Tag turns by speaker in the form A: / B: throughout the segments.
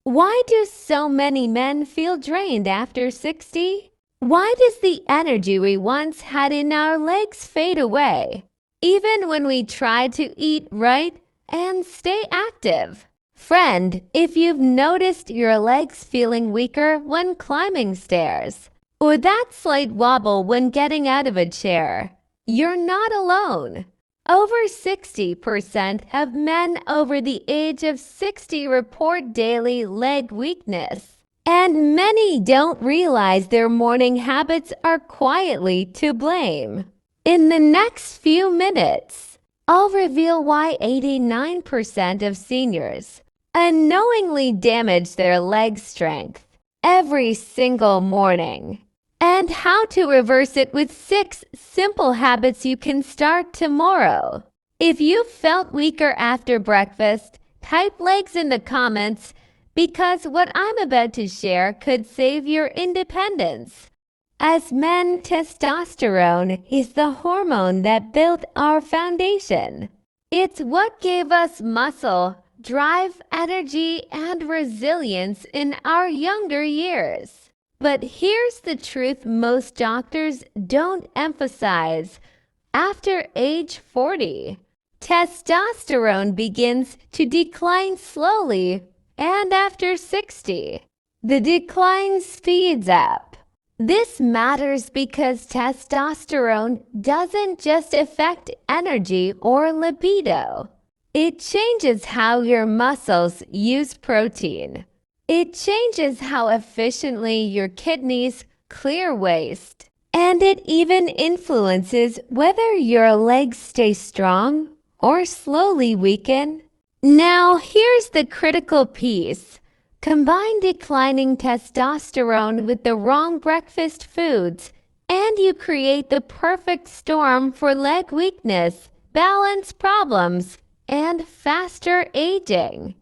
A: Why do so many men feel drained after 60? Why does the energy we once had in our legs fade away, even when we try to eat right and stay active? Friend, if you've noticed your legs feeling weaker when climbing stairs, or that slight wobble when getting out of a chair, you're not alone. Over 60% of men over the age of 60 report daily leg weakness, and many don't realize their morning habits are quietly to blame. In the next few minutes, I'll reveal why 89% of seniors unknowingly damage their leg strength every single morning, and how to reverse it with 6 simple habits you can start tomorrow. If you felt weaker after breakfast, type legs in the comments because what I'm about to share could save your independence. As men, testosterone is the hormone that built our foundation. It's what gave us muscle, drive, energy, and resilience in our younger years. But here's the truth most doctors don't emphasize. After age 40, testosterone begins to decline slowly, and after 60, the decline speeds up. This matters because testosterone doesn't just affect energy or libido. It changes how your muscles use protein. It changes how efficiently your kidneys clear waste. And it even influences whether your legs stay strong or slowly weaken. Now, here's the critical piece. Combine declining testosterone with the wrong breakfast foods, and you create the perfect storm for leg weakness, balance problems, and faster aging.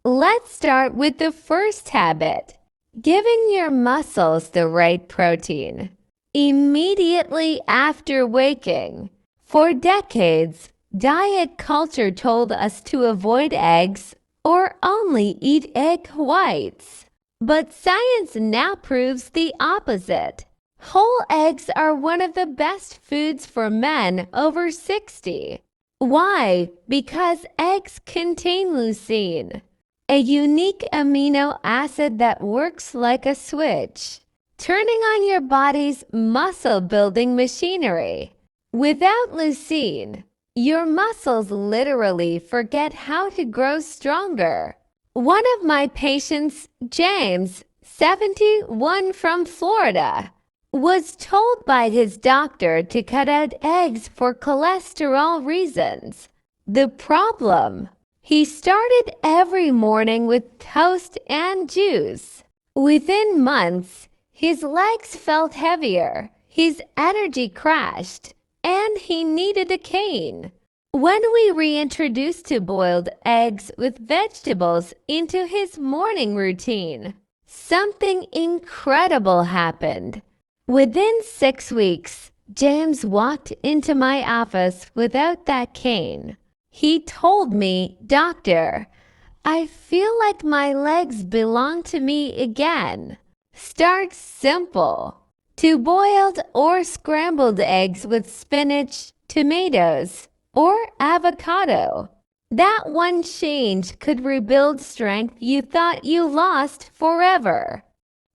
A: Let's start with the first habit, giving your muscles the right protein. Immediately after waking. For decades, diet culture told us to avoid eggs or only eat egg whites. But science now proves the opposite. Whole eggs are one of the best foods for men over 60. Why? Because eggs contain leucine, a unique amino acid that works like a switch, turning on your body's muscle-building machinery. Without leucine, your muscles literally forget how to grow stronger. One of my patients, James, 71 from Florida, was told by his doctor to cut out eggs for cholesterol reasons. The problem? He started every morning with toast and juice. Within months, his legs felt heavier, his energy crashed, and he needed a cane. When we reintroduced boiled eggs with vegetables into his morning routine, something incredible happened. Within 6 weeks, James walked into my office without that cane. He told me, "Doctor, I feel like my legs belong to me again." Start simple. 2 boiled or scrambled eggs with spinach, tomatoes, or avocado. That one change could rebuild strength you thought you lost forever.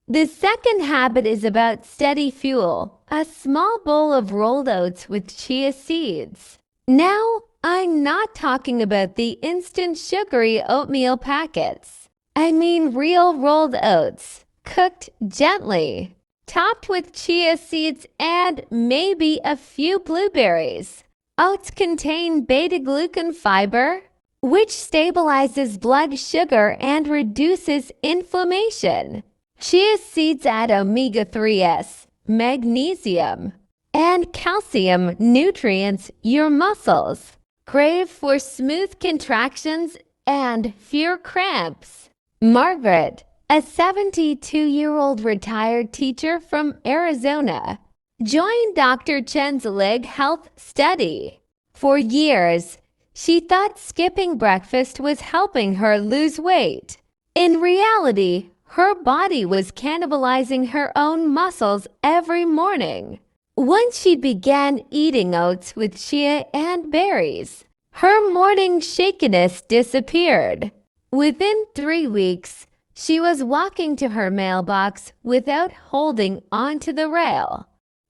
A: The second habit is about steady fuel, a small bowl of rolled oats with chia seeds. Now, I'm not talking about the instant sugary oatmeal packets. I mean real rolled oats, cooked gently, topped with chia seeds and maybe a few blueberries. Oats contain beta-glucan fiber, which stabilizes blood sugar and reduces inflammation. Chia seeds add omega-3s, magnesium, and calcium nutrients your muscles crave for smooth contractions and fewer cramps. Margaret, a 72-year-old retired teacher from Arizona, joined Dr. Chen's leg health study. For years, she thought skipping breakfast was helping her lose weight. In reality, her body was cannibalizing her own muscles every morning. Once she began eating oats with chia and berries, her morning shakiness disappeared. Within 3 weeks, she was walking to her mailbox without holding onto the rail.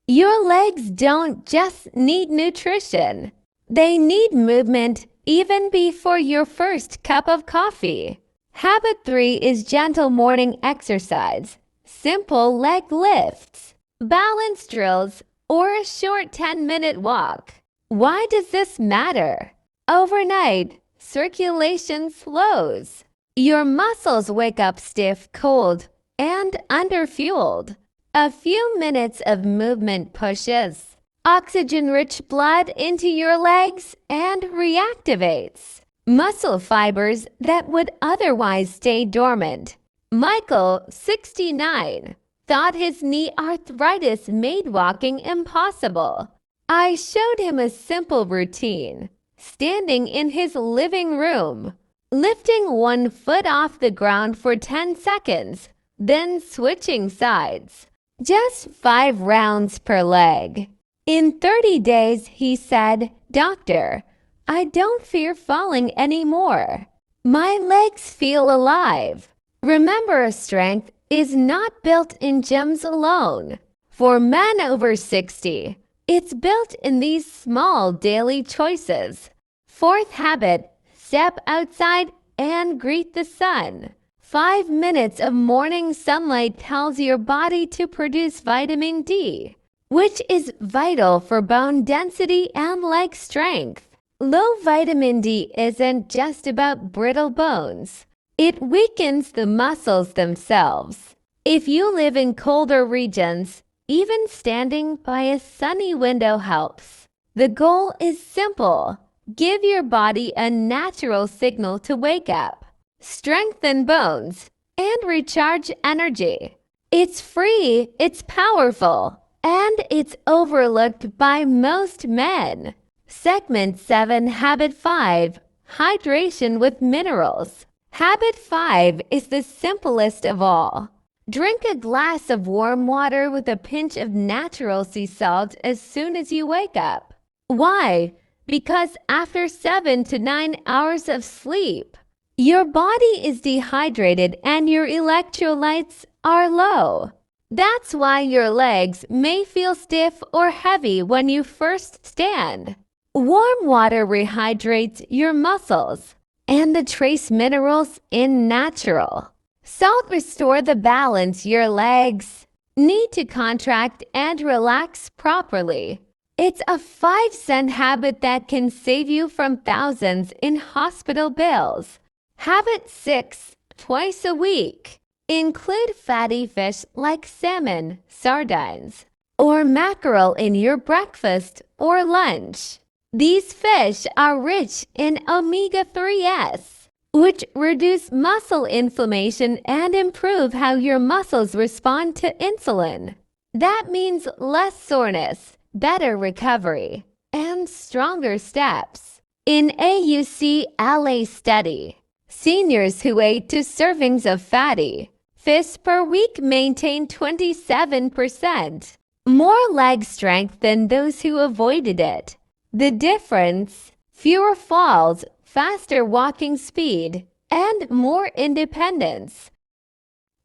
A: Your legs don't just need nutrition. They need movement even before your first cup of coffee. Habit 3 is gentle morning exercise, simple leg lifts, balance drills, or a short 10-minute walk. Why does this matter? Overnight, circulation slows. Your muscles wake up stiff, cold, and underfueled. A few minutes of movement pushes oxygen-rich blood into your legs and reactivates muscle fibers that would otherwise stay dormant. Michael, 69, thought his knee arthritis made walking impossible. I showed him a simple routine, standing in his living room, lifting one foot off the ground for 10 seconds, then switching sides. Just 5 rounds per leg. In 30 days, he said, "Doctor, I don't fear falling anymore. My legs feel alive." Remember, strength is not built in gyms alone. For men over 60, it's built in these small daily choices. Fourth habit, step outside and greet the sun. 5 minutes of morning sunlight tells your body to produce vitamin D, which is vital for bone density and leg strength. Low vitamin D isn't just about brittle bones. It weakens the muscles themselves. If you live in colder regions, even standing by a sunny window helps. The goal is simple. Give your body a natural signal to wake up, strengthen bones, and recharge energy. It's free, it's powerful, and it's overlooked by most men. Segment 7, Habit 5, Hydration with Minerals. Habit 5 is the simplest of all. Drink a glass of warm water with a pinch of natural sea salt as soon as you wake up. Why? Because after 7 to 9 hours of sleep, your body is dehydrated and your electrolytes are low. That's why your legs may feel stiff or heavy when you first stand. Warm water rehydrates your muscles and the trace minerals in natural. Salt restores the balance your legs need to contract and relax properly. It's a 5-cent habit that can save you from thousands in hospital bills. Habit 6, twice a week. Include fatty fish like salmon, sardines, or mackerel in your breakfast or lunch. These fish are rich in omega-3s, which reduce muscle inflammation and improve how your muscles respond to insulin. That means less soreness, better recovery, and stronger steps. In a UCLA study, seniors who ate 2 servings of fatty fish per week maintained 27% more leg strength than those who avoided it. The difference? Fewer falls, faster walking speed, and more independence.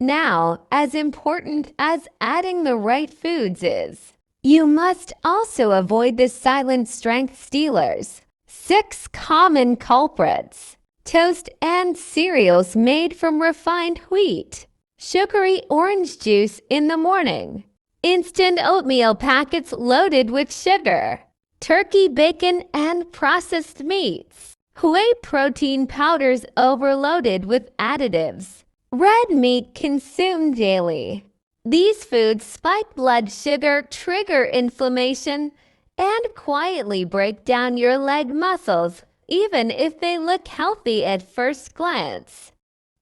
A: Now, as important as adding the right foods is, you must also avoid the silent strength stealers. 6 common culprits. Toast and cereals made from refined wheat. Sugary orange juice in the morning. Instant oatmeal packets loaded with sugar. Turkey bacon and processed meats. Whey protein powders overloaded with additives. Red meat consumed daily. These foods spike blood sugar, trigger inflammation, and quietly break down your leg muscles, even if they look healthy at first glance.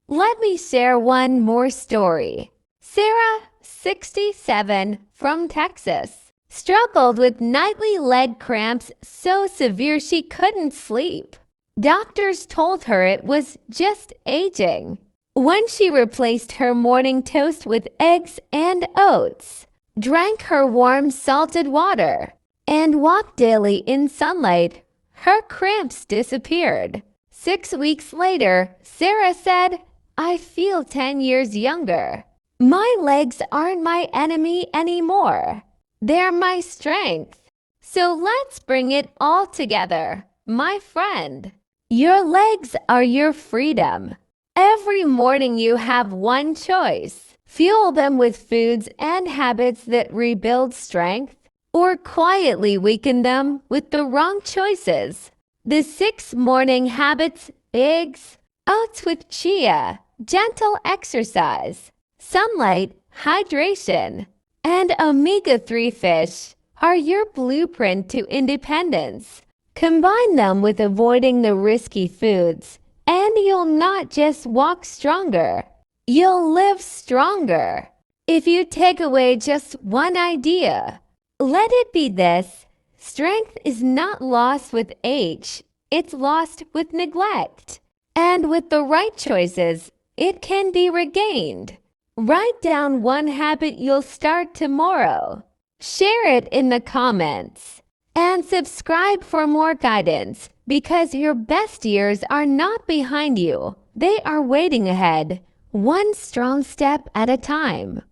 A: Let me share one more story. Sarah, 67, from Texas, struggled with nightly leg cramps so severe she couldn't sleep. Doctors told her it was just aging. When she replaced her morning toast with eggs and oats, drank her warm salted water, and walked daily in sunlight, her cramps disappeared. 6 weeks later, Sarah said, "I feel 10 years younger. My legs aren't my enemy anymore. They're my strength." So let's bring it all together, my friend. Your legs are your freedom. Every morning you have one choice. Fuel them with foods and habits that rebuild strength, or quietly weaken them with the wrong choices. The 6 morning habits: eggs, oats with chia, gentle exercise, sunlight, hydration, and omega-3 fish are your blueprint to independence. Combine them with avoiding the risky foods, and you'll not just walk stronger, you'll live stronger. If you take away just one idea, let it be this: strength is not lost with age, it's lost with neglect. And with the right choices, it can be regained. Write down one habit you'll start tomorrow. Share it in the comments. And subscribe for more guidance, because your best years are not behind you. They are waiting ahead, one strong step at a time.